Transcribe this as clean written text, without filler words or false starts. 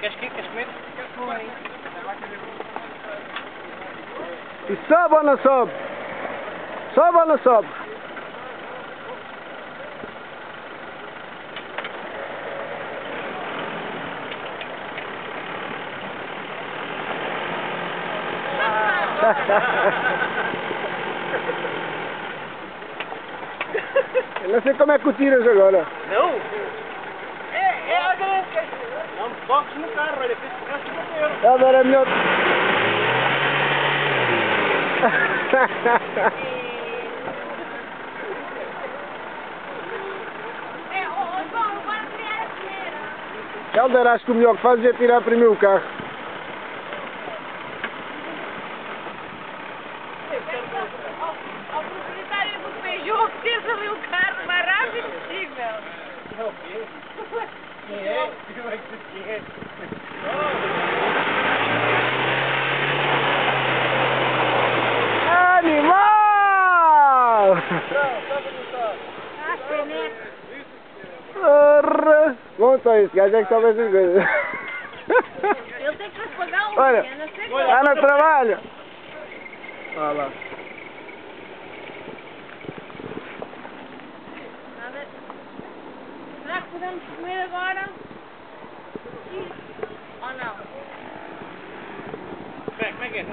Queres comer? E sobe ou não sobe? Sobe ou não sobe? Eu não sei como é que o tiras agora. Não? É a grande. Não toques no carro, olha, fez o resto do A ver, é melhor. Helder, acho que o melhor que fazes é tirar primeiro o carro. Ao proprietário do Peugeot, fez ali o carro o mais rápido possível. É o quê? Quem é? Quem é que é? Animal! Ah, peneca. Porra! Bom, só esse gajo é que sabe essas coisas. Ele tem que pagar um Olha, dia, não sei está no trabalho. Olha lá. nada. Será que podemos comer agora? Ou não? Como é que é?